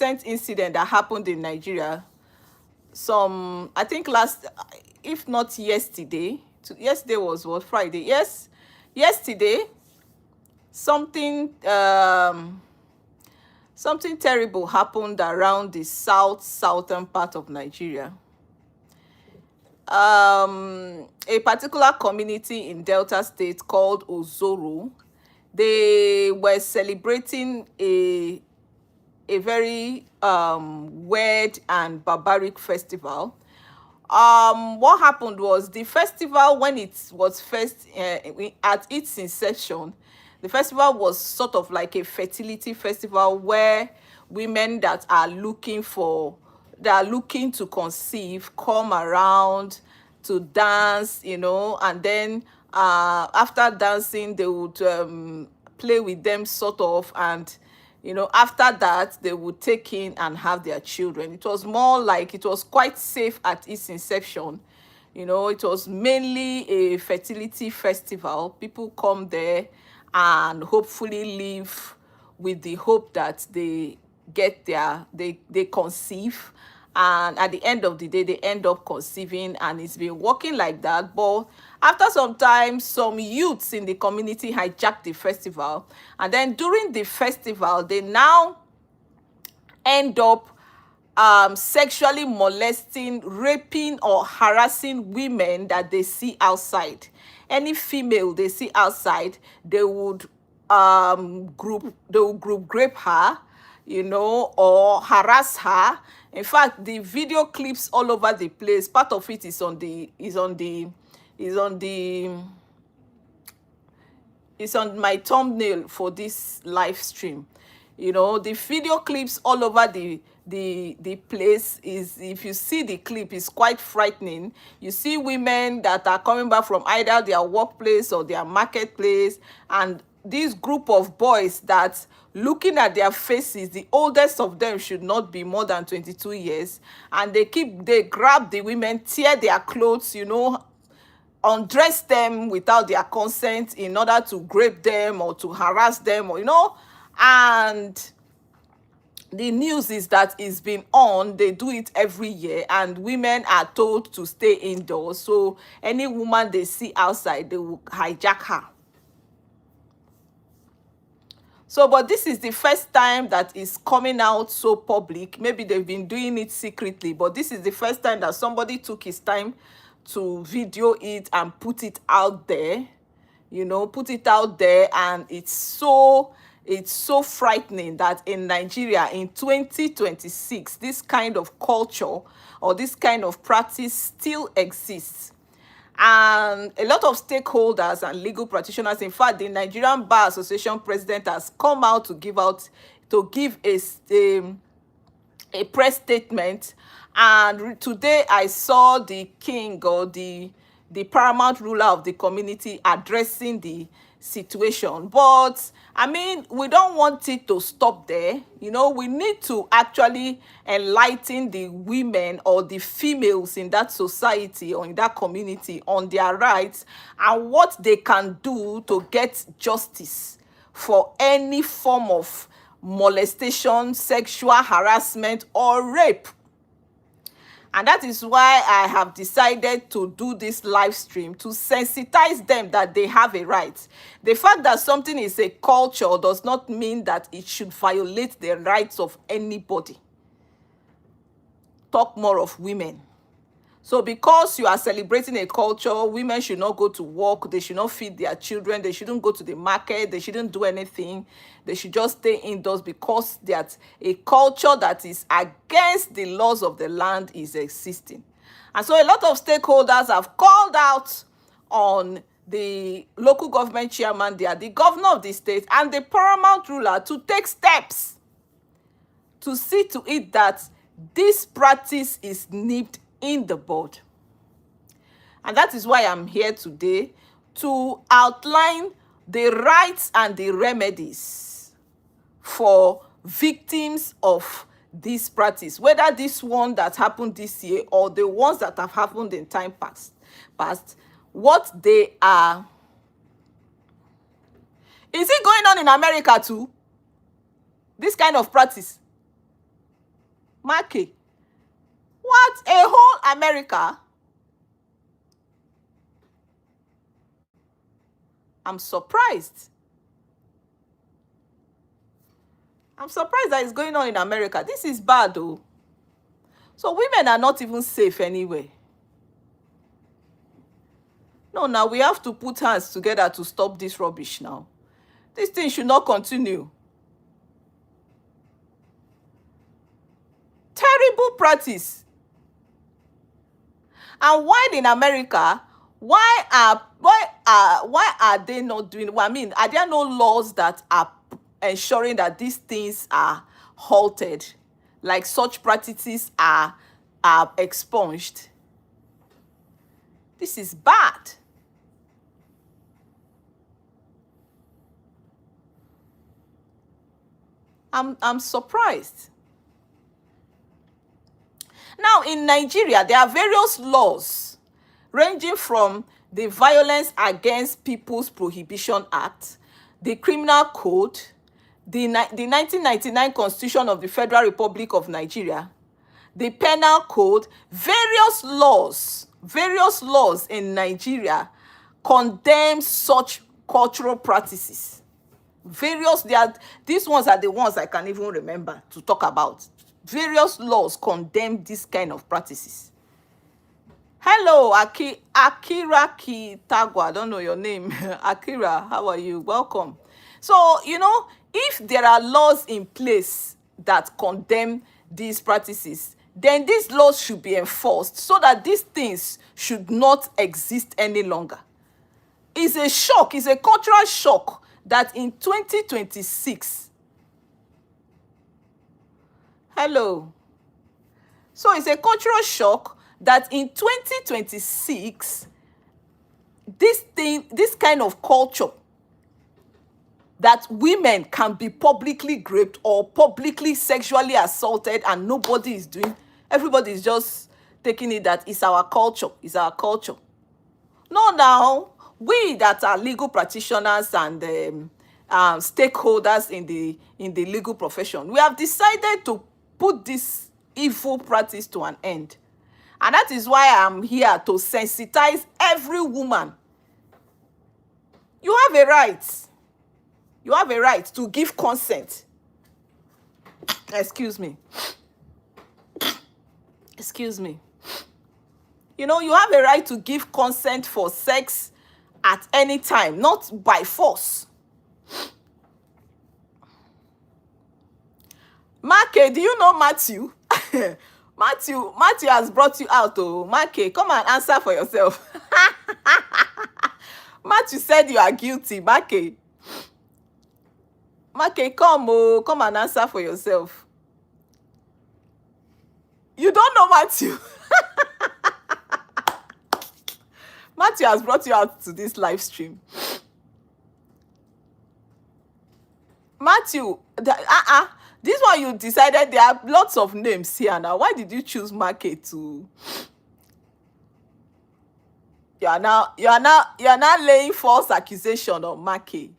recent incident that happened in Nigeria. I think last, if not yesterday, yesterday was what, Friday? Yes, yesterday, something something terrible happened around the southern part of Nigeria. A particular community in Delta State called Ozoro, they were celebrating a very weird and barbaric festival. What happened was, the festival, when it was first at its inception, the festival was sort of like a fertility festival where women that are looking to conceive come around to dance, and then after dancing they would play with them sort of, and after that they would take in and have their children. It was more like, it was quite safe at its inception. It was mainly a fertility festival. People come there and hopefully live with the hope that they conceive, and at the end of the day they end up conceiving, and it's been working like that. But after some time, some youths in the community hijacked the festival, and then during the festival they now end up sexually molesting, raping, or harassing women that they see outside. Any female they see outside, they would group grape her, or harass her. In fact, the video clips all over the place. Part of it is on my thumbnail for this live stream. The video clips all over the place. Is, if you see the clip, is quite frightening. You see women that are coming back from either their workplace or their marketplace, and this group of boys that, looking at their faces, the oldest of them should not be more than 22 years, and they grab the women, tear their clothes, undress them without their consent in order to grape them or to harass them, and the news is that it's been on. They do it every year, and women are told to stay indoors. So any woman they see outside, they will hijack her. So, but this is the first time that it's coming out so public. Maybe they've been doing it secretly, but this is the first time that somebody took his time to video it and put it out there. And it's so frightening that in Nigeria in 2026, this kind of culture or this kind of practice still exists. And a lot of stakeholders and legal practitioners, in fact, the Nigerian Bar Association president has come out to give a press statement. And today I saw the king, or the paramount ruler of the community, addressing the situation. But I mean, we don't want it to stop there. We need to actually enlighten the women or the females in that society or in that community on their rights and what they can do to get justice for any form of molestation, sexual harassment, or rape. And that is why I have decided to do this live stream, to sensitize them that they have a right. The fact that something is a culture does not mean that it should violate the rights of anybody. Talk more of women. So because you are celebrating a culture, women should not go to work, they should not feed their children, they shouldn't go to the market, they shouldn't do anything. They should just stay indoors because that a culture that is against the laws of the land is existing. And so a lot of stakeholders have called out on the local government chairman there, the governor of the state, and the paramount ruler to take steps to see to it that this practice is nipped in the bud. And that is why I'm here today, to outline the rights and the remedies for victims of this practice, whether this one that happened this year or the ones that have happened in time past, what they are. Is it going on in America too? This kind of practice? Maki, what? A whole America? I'm surprised. I'm surprised that it's going on in America. This is bad, though. So women are not even safe anyway. No, now we have to put hands together to stop this rubbish now. This thing should not continue. Terrible practice. And why in America, why are they not doing, well, I mean, are there no laws that are ensuring that these things are halted, like such practices are expunged? This is bad. I'm surprised. Now, in Nigeria, there are various laws ranging from the Violence Against People's Prohibition Act, the Criminal Code, the 1999 Constitution of the Federal Republic of Nigeria, the Penal Code. Various laws in Nigeria condemn such cultural practices. These ones are the ones I can even remember to talk about. Various laws condemn this kind of practices. Hello, Akira Kitagwa. I don't know your name. Akira, how are you? Welcome. So, if there are laws in place that condemn these practices, then these laws should be enforced so that these things should not exist any longer. It's a shock, it's a cultural shock that in 2026, hello. So it's a cultural shock that in 2026, this kind of culture that women can be publicly raped or publicly sexually assaulted and nobody is doing, everybody is just taking it that it's our culture, No, now, we that are legal practitioners and stakeholders in the legal profession, we have decided to put this evil practice to an end. And that is why I'm here to sensitize every woman. You have a right. You have a right to give consent. Excuse me. You have a right to give consent for sex at any time, not by force. Make, do you know Matthew? Matthew has brought you out. Oh, Make, come and answer for yourself. Matthew said you are guilty. Make, come and answer for yourself. You don't know Matthew. Matthew has brought you out to this live stream. Matthew, this one you decided there are lots of names here now. Why did you choose Make to? You are now laying false accusation on Make.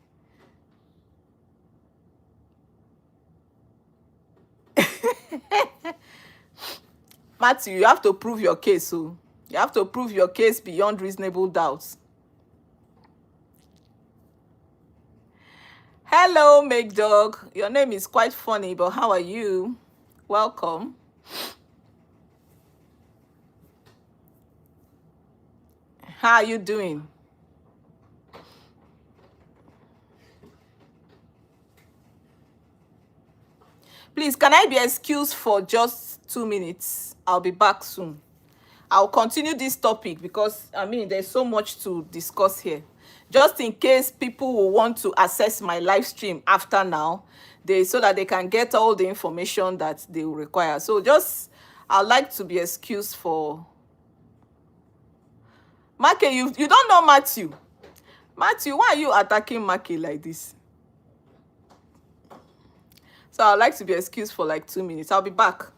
Matthew, you have to prove your case. So you have to prove your case beyond reasonable doubts. Hello, Make Dog. Your name is quite funny, but how are you? Welcome. How are you doing? Please, can I be excused for just 2 minutes? I'll be back soon. I'll continue this topic because, there's so much to discuss here. Just in case people will want to access my live stream after now, so that they can get all the information that they will require. So I'd like to be excused for... Make, you don't know Matthew. Matthew, why are you attacking Make like this? So I'd like to be excused for like 2 minutes. I'll be back.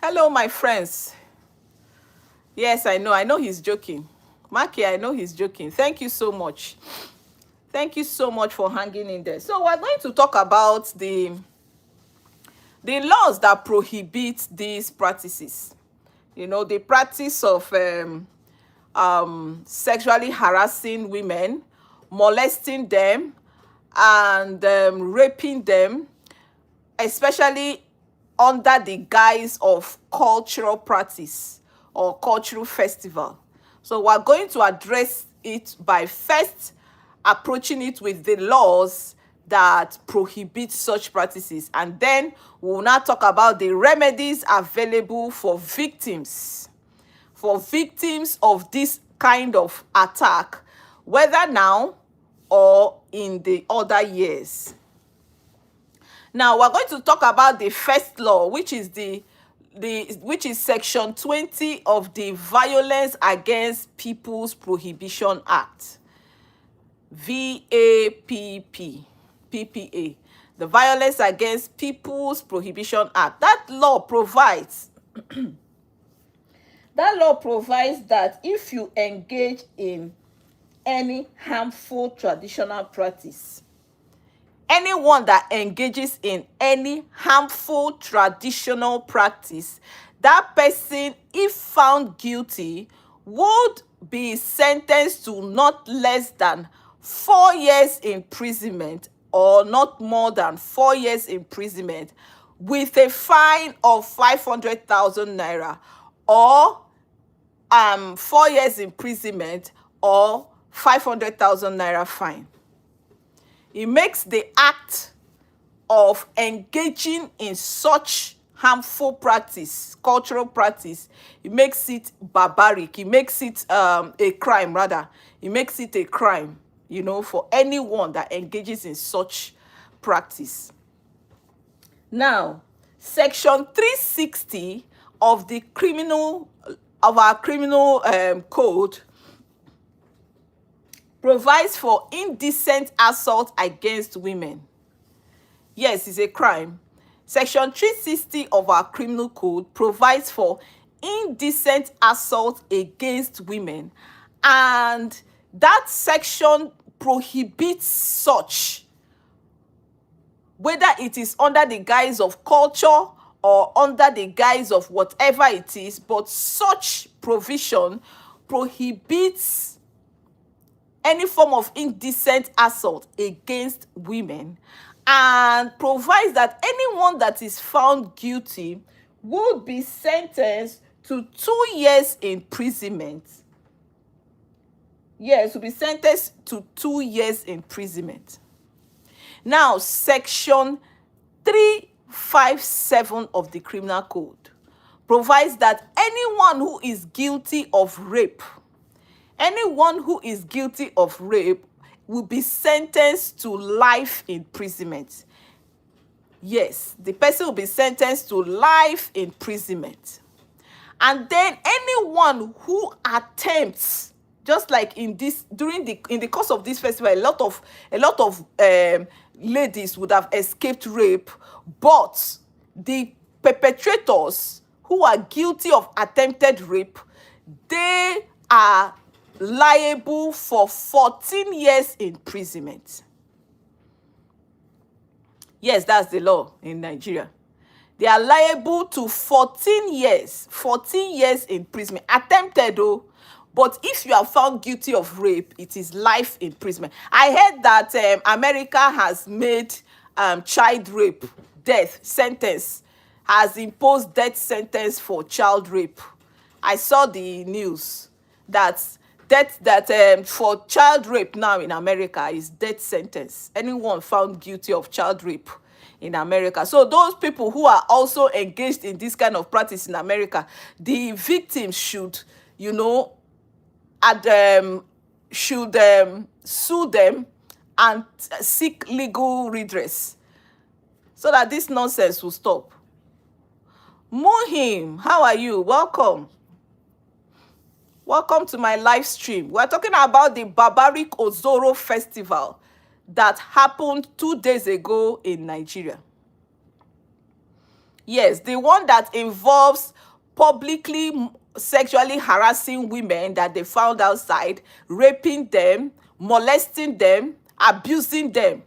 Hello, my friends. Yes, I know. I know he's joking. Maki, I know he's joking. Thank you so much. Thank you so much for hanging in there. So we're going to talk about the laws that prohibit these practices. You know, the practice of sexually harassing women, molesting them, and raping them, especially under the guise of cultural practice or cultural festival. So we're going to address it by first approaching it with the laws that prohibit such practices, and then we'll now talk about the remedies available for victims of this kind of attack, whether now or in the other years. Now we're going to talk about the first law, which is which is section 20 of the Violence Against People's Prohibition Act. VAPP, PPA, the Violence Against People's Prohibition Act. That law provides that if you engage in any harmful traditional practice, anyone that engages in any harmful traditional practice, that person, if found guilty, would be sentenced to not less than 4 years imprisonment or not more than 4 years imprisonment, with a fine of 500,000 naira, or 4 years imprisonment or 500,000 naira fine. It makes the act of engaging in such harmful practice, cultural practice, it makes it barbaric. It makes it a crime, rather. It makes it a crime, you know, for anyone that engages in such practice. Now, section 360 of our criminal code provides for indecent assault against women. Yes, it's a crime. Section 360 of our criminal code provides for indecent assault against women, and that section prohibits such, whether it is under the guise of culture or under the guise of whatever it is, but such provision prohibits any form of indecent assault against women, and provides that anyone that is found guilty would be sentenced to 2 years imprisonment. Yes, will be sentenced to 2 years imprisonment. Now, section 357 of the criminal code provides that anyone who is guilty of rape, will be sentenced to life imprisonment. Yes, the person will be sentenced to life imprisonment. And then anyone who attempts, just like in the course of this festival, a lot of ladies would have escaped rape, but the perpetrators who are guilty of attempted rape, they are liable for 14 years imprisonment. Yes, that's the law in Nigeria. They are liable to 14 years imprisonment. Attempted though, but if you are found guilty of rape, it is life imprisonment. I heard that America has made child rape death sentence, has imposed death sentence for child rape. I saw the news that for child rape now in America is death sentence. Anyone found guilty of child rape in America. So those people who are also engaged in this kind of practice in America, the victims should, you know, sue them and seek legal redress so that this nonsense will stop. Mohim, how are you? Welcome. Welcome to my live stream. We're talking about the Barbaric Ozoro festival that happened 2 days ago in Nigeria. Yes, the one that involves publicly sexually harassing women that they found outside, raping them, molesting them, abusing them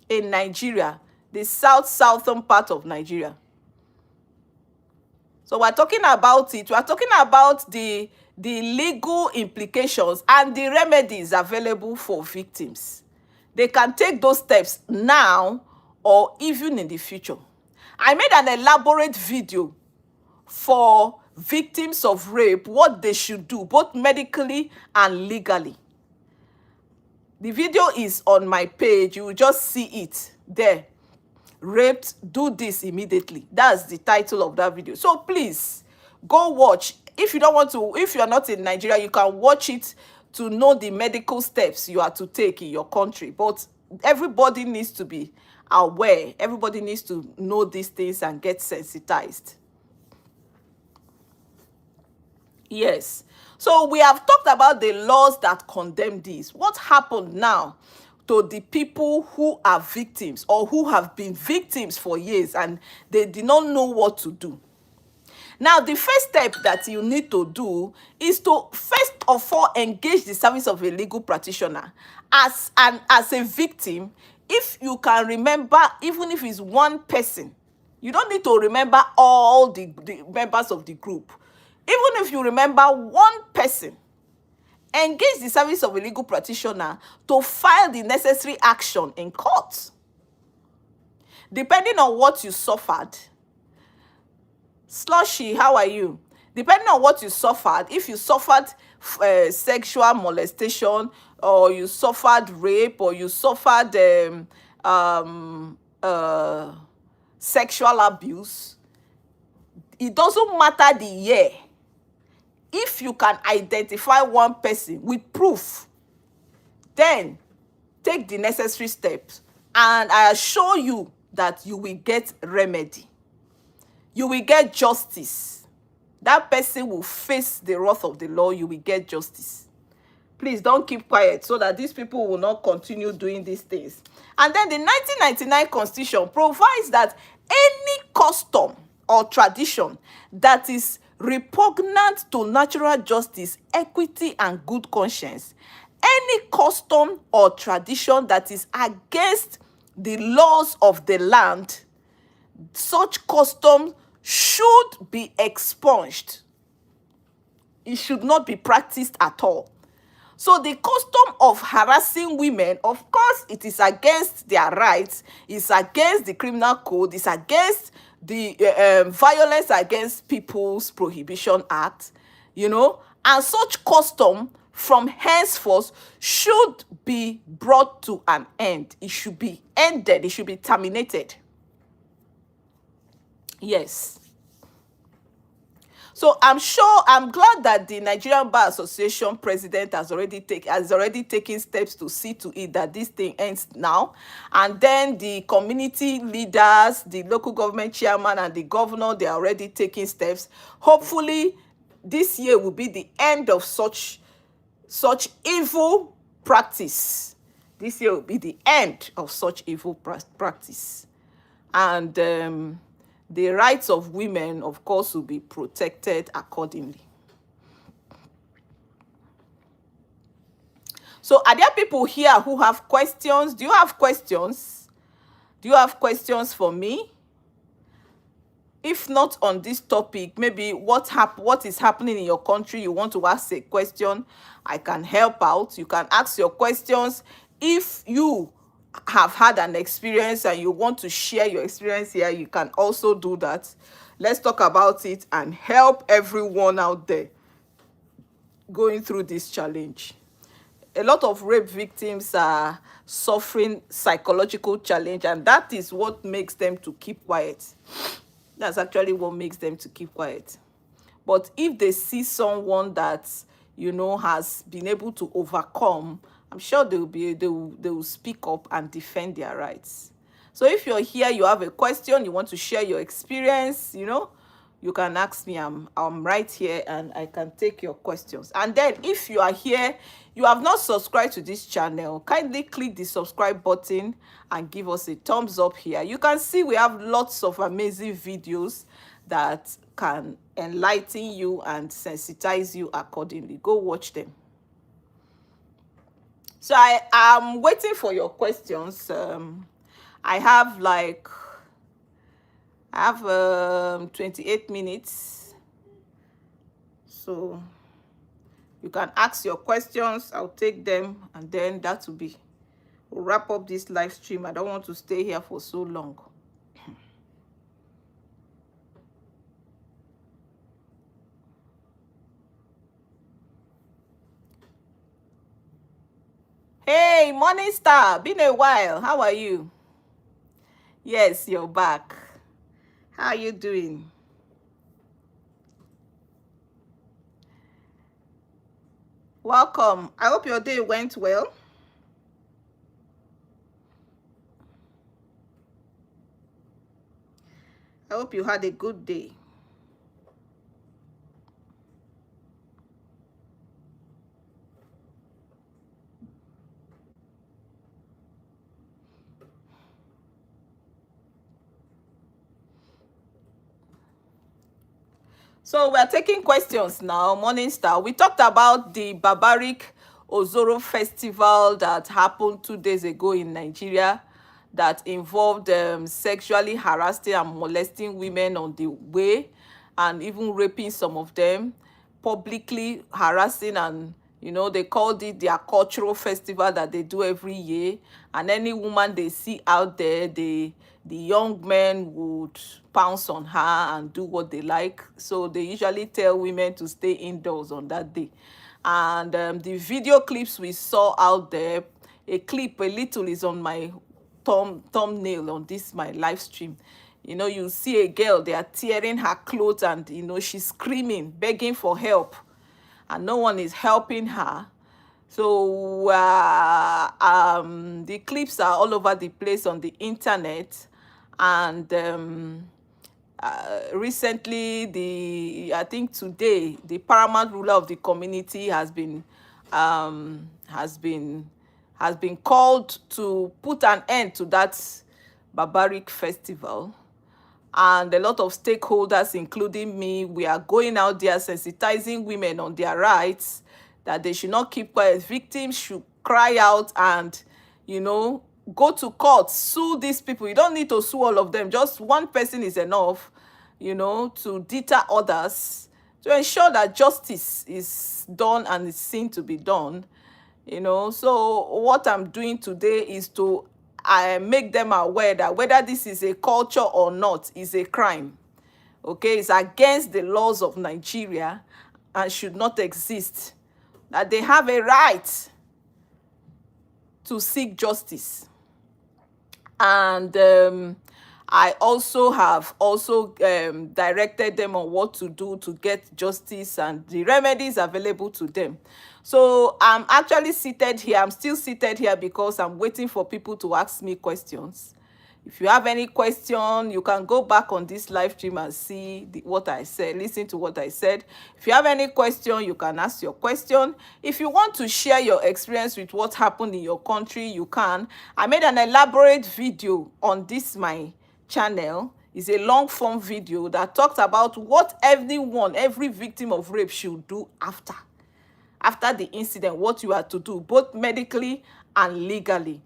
in Nigeria, the southern part of Nigeria. So we're talking about it. We're talking about the legal implications and the remedies available for victims. They can take those steps now or even in the future. I made an elaborate video for victims of rape, what they should do, both medically and legally. The video is on my page. You will just see it there. Raped, do this immediately. That's the title of that video. So please go watch. If you don't want to, if you're not in Nigeria, you can watch it to know the medical steps you are to take in your country. But everybody needs to be aware. Everybody needs to know these things and get sensitized. Yes. So we have talked about the laws that condemn this. What happened now to the people who are victims or who have been victims for years and they did not know what to do? Now, the first step that you need to do is to first of all engage the service of a legal practitioner as a victim. If you can remember, even if it's one person, you don't need to remember all the members of the group. Even if you remember one person, engage the service of a legal practitioner to file the necessary action in court. Depending on what you suffered, Slushy, how are you? Depending on what you suffered, if you suffered sexual molestation, or you suffered rape, or you suffered sexual abuse, it doesn't matter the year. If you can identify one person with proof, then take the necessary steps, and I assure you that you will get remedy. You will get justice. That person will face the wrath of the law. You will get justice. Please don't keep quiet so that these people will not continue doing these things. And then the 1999 Constitution provides that any custom or tradition that is repugnant to natural justice, equity, and good conscience, any custom or tradition that is against the laws of the land, such custom should be expunged. It should not be practiced at all. So the custom of harassing women, of course, it is against their rights, it's against the criminal code, it's against the Violence Against People's Prohibition Act, and such custom from henceforth should be brought to an end. It should be ended, it should be terminated. Yes. So I'm glad that the Nigerian Bar Association president has already taken steps to see to it that this thing ends now. And then the community leaders, the local government chairman, and the governor, they are already taking steps. Hopefully, this year will be the end of such evil practice. This year will be the end of such evil practice. And the rights of women, of course, will be protected accordingly. So are there people here who have questions? Do you have questions? Do you have questions for me? If not on this topic, maybe what is happening in your country, you want to ask a question, I can help out. You can ask your questions. If you have had an experience and you want to share your experience here, you can also do that. Let's talk about it and help everyone out there going through this challenge. A lot of rape victims are suffering psychological challenge, and that is what makes them to keep quiet. That's actually what makes them to keep quiet. But if they see someone that has been able to overcome, I'm sure they will speak up and defend their rights. So if you're here, you have a question, you want to share your experience, you you can ask me. I'm right here and I can take your questions. And then if you are here, you have not subscribed to this channel, kindly click the subscribe button and give us a thumbs up here. You can see we have lots of amazing videos that can enlighten you and sensitize you accordingly. Go watch them. So I am waiting for your questions. I have 28 minutes. So you can ask your questions. I'll take them, and then that will be we'll wrap up this live stream. I don't want to stay here for so long. Hey, Morning Star, been a while. How are you? Yes, you're back. How are you doing? Welcome. I hope your day went well. I hope you had a good day. So we're taking questions now. Morning Star. We talked about the Barbaric Ozoro festival that happened 2 days ago in Nigeria that involved sexually harassing and molesting women on the way and even raping some of them, publicly harassing, and they called it their cultural festival that they do every year. And any woman they see out there, the young men would pounce on her and do what they like. So they usually tell women to stay indoors on that day. And the video clips we saw out there, a little is on my thumbnail on this my live stream. You see a girl, they are tearing her clothes, and she's screaming, begging for help, and no one is helping her. So the clips are all over the place on the internet. And recently, I think today, the paramount ruler of the community has been called to put an end to that barbaric festival. And a lot of stakeholders, including me, we are going out there sensitizing women on their rights, that they should not keep quiet. Victims should cry out and, go to court, sue these people. You don't need to sue all of them. Just one person is enough, to deter others, to ensure that justice is done and is seen to be done. So what I'm doing today is to make them aware that whether this is a culture or not is a crime. Okay, it's against the laws of Nigeria and should not exist. That they have a right to seek justice. And I also have directed them on what to do to get justice and the remedies available to them. So I'm actually seated here. I'm still seated here because I'm waiting for people to ask me questions. If you have any question, you can go back on this live stream and see what I said, listen to what I said. If you have any question, you can ask your question. If you want to share your experience with what happened in your country, you can. I made an elaborate video on this, my channel. It's a long form video that talks about what every victim of rape should do after the incident, what you are to do, both medically and legally.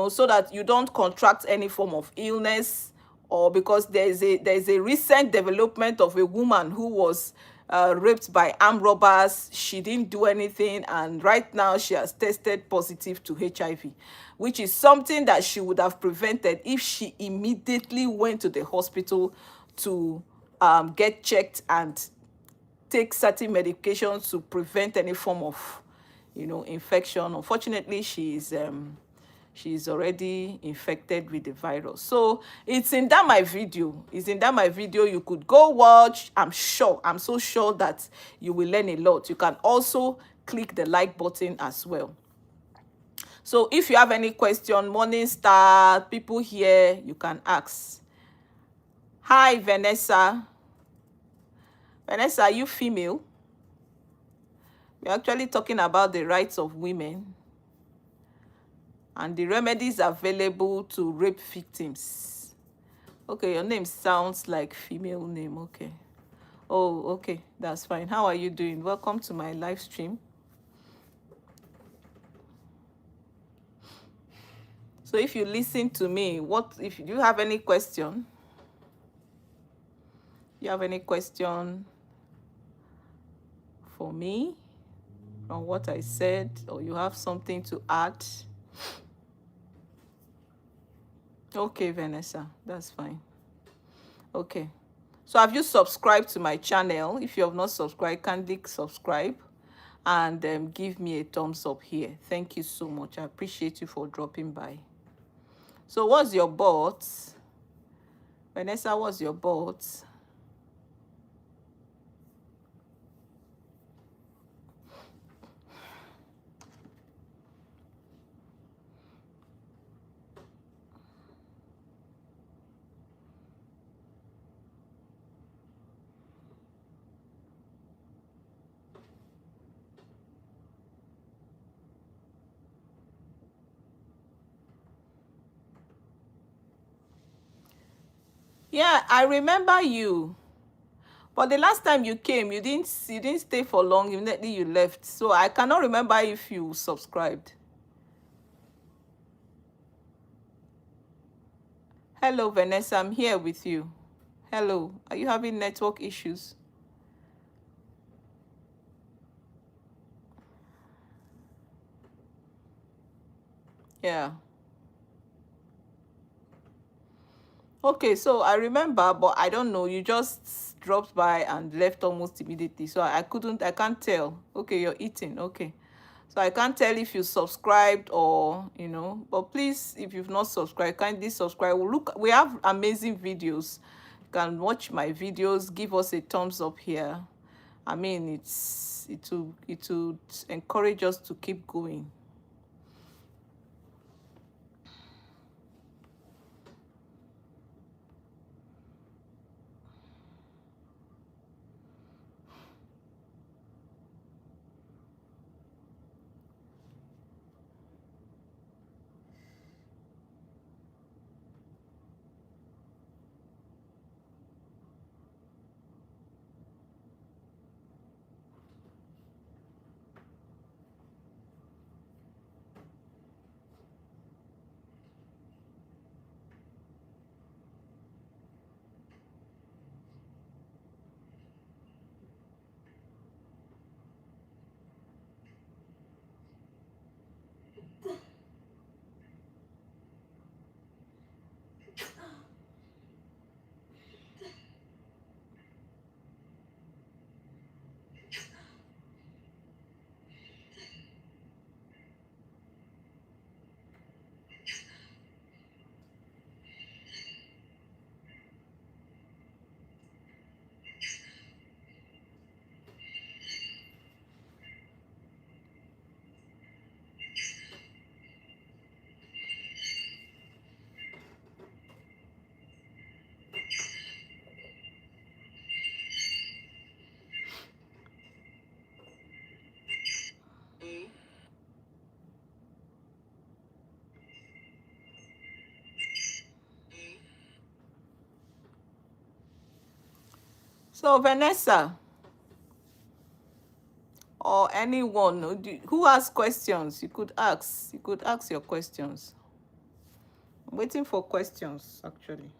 So that you don't contract any form of illness, or because there's a recent development of a woman who was raped by armed robbers. She didn't do anything, and right now she has tested positive to HIV, which is something that she would have prevented if she immediately went to the hospital to get checked and take certain medications to prevent any form of infection. Unfortunately, she's already infected with the virus. So it's in that my video. You could go watch. I'm so sure that you will learn a lot. You can also click the like button as well. So if you have any question, Morning Star, people here, you can ask. Hi, Vanessa. Vanessa, are you female? We're actually talking about the rights of women and the remedies available to rape victims. Okay, your name sounds like female name. Okay. Oh, okay, that's fine. How are you doing? Welcome to my live stream. So if you listen to me, what if you have any question? You have any question for me on what I said, or you have something to add? Okay, Vanessa, that's fine. Okay. So have you subscribed to my channel? If you have not subscribed, kindly subscribe and give me a thumbs up here. Thank you so much. I appreciate you for dropping by. So what's your bot? Vanessa, what's your bot? Yeah, I remember you. But the last time you came, you didn't stay for long. Immediately you left. So I cannot remember if you subscribed. Hello, Vanessa. I'm here with you. Hello. Are you having network issues? Yeah. Okay, so I remember, but I don't know. You just dropped by and left almost immediately. So I can't tell. Okay, you're eating. Okay. So I can't tell if you subscribed or, but please, if you've not subscribed, kindly subscribe. Look, we have amazing videos. You can watch my videos, give us a thumbs up here. I mean, it will encourage us to keep going. So Vanessa, or anyone who has questions, you could ask your questions. I'm waiting for questions, actually.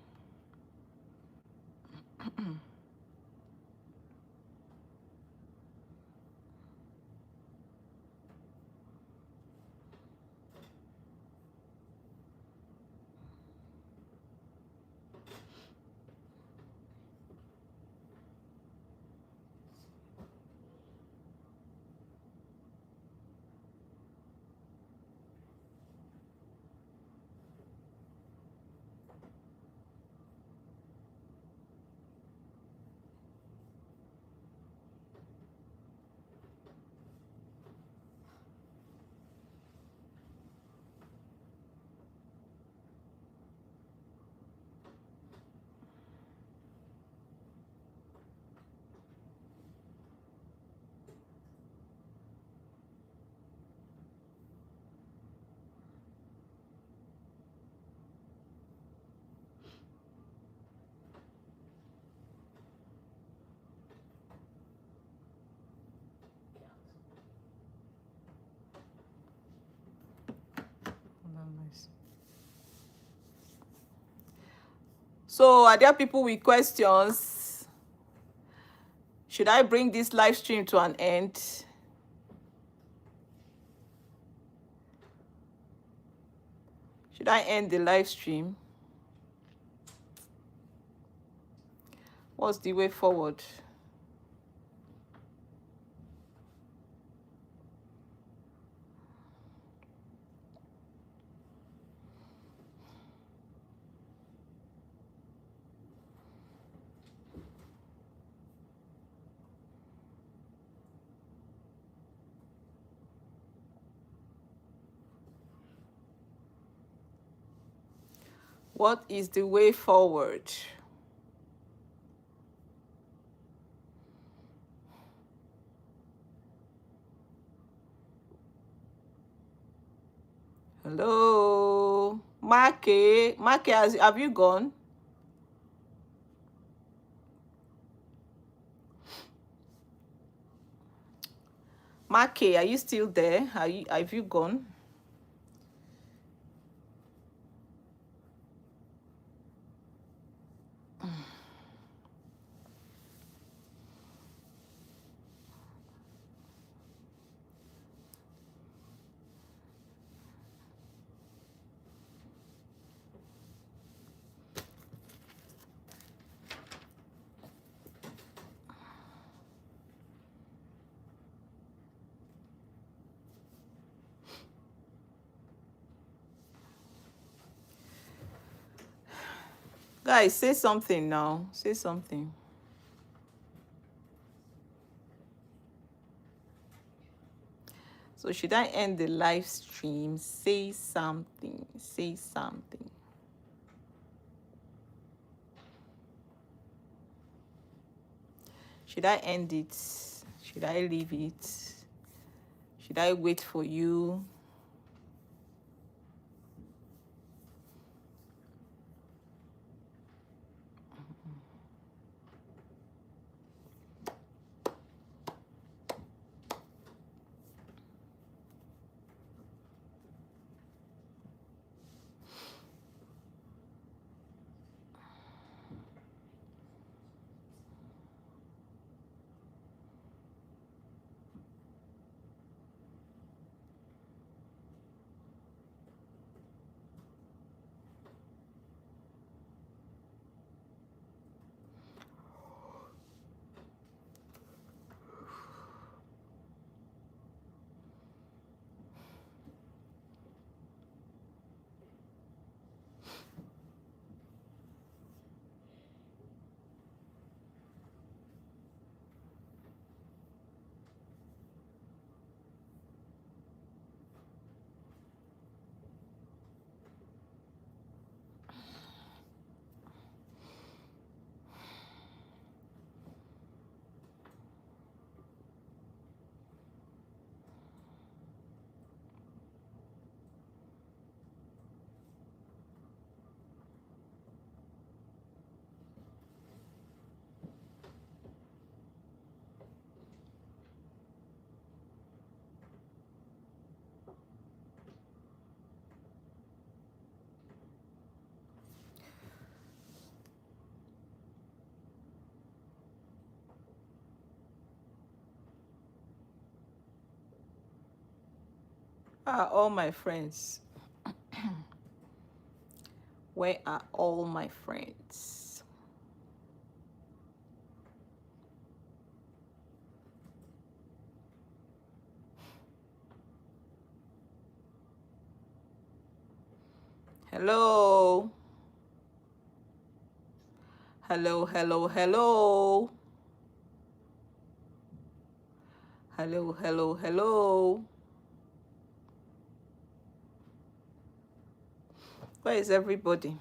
So are there people with questions? Should I bring this live stream to an end? Should I end the live stream? What's the way forward? What is the way forward? Hello, Make. Make, have you gone? Make, are you still there? Have you gone? Guys, say something now. Say something. So should I end the live stream? Say something. Say something. Should I end it? Should I leave it? Should I wait for you? All my friends. Where are all my friends? Hello. Hello, hello, hello. Hello, hello, hello. Where is everybody?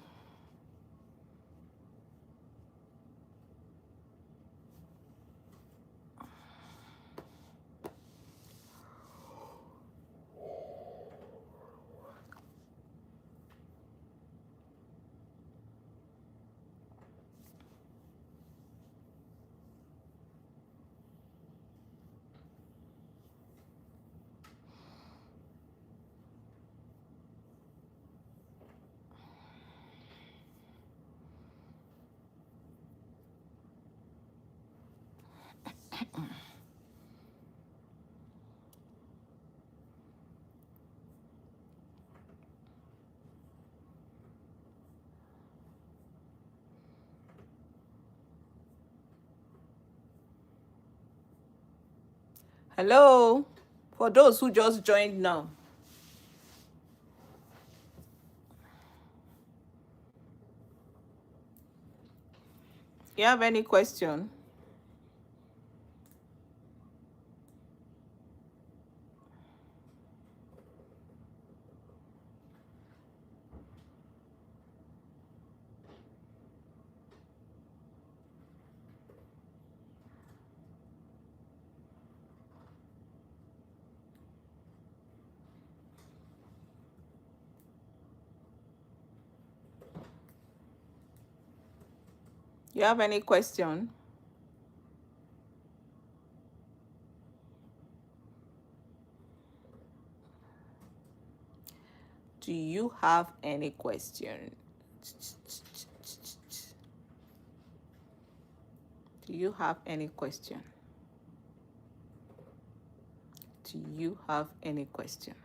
Hello, for those who just joined now. You have any question? You have any question? Do you have any question? Do you have any question? Do you have any question?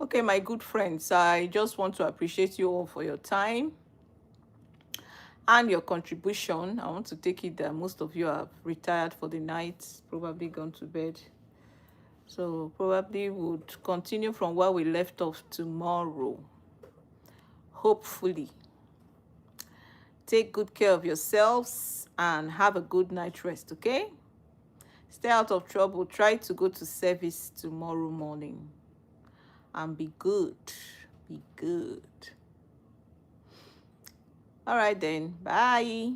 Okay, my good friends, I just want to appreciate you all for your time and your contribution. I want to take it that most of you have retired for the night, probably gone to bed. So probably would continue from where we left off tomorrow. Hopefully. Take good care of yourselves and have a good night rest, okay? Stay out of trouble. Try to go to service tomorrow morning. And be good. Be good. All right then. Bye.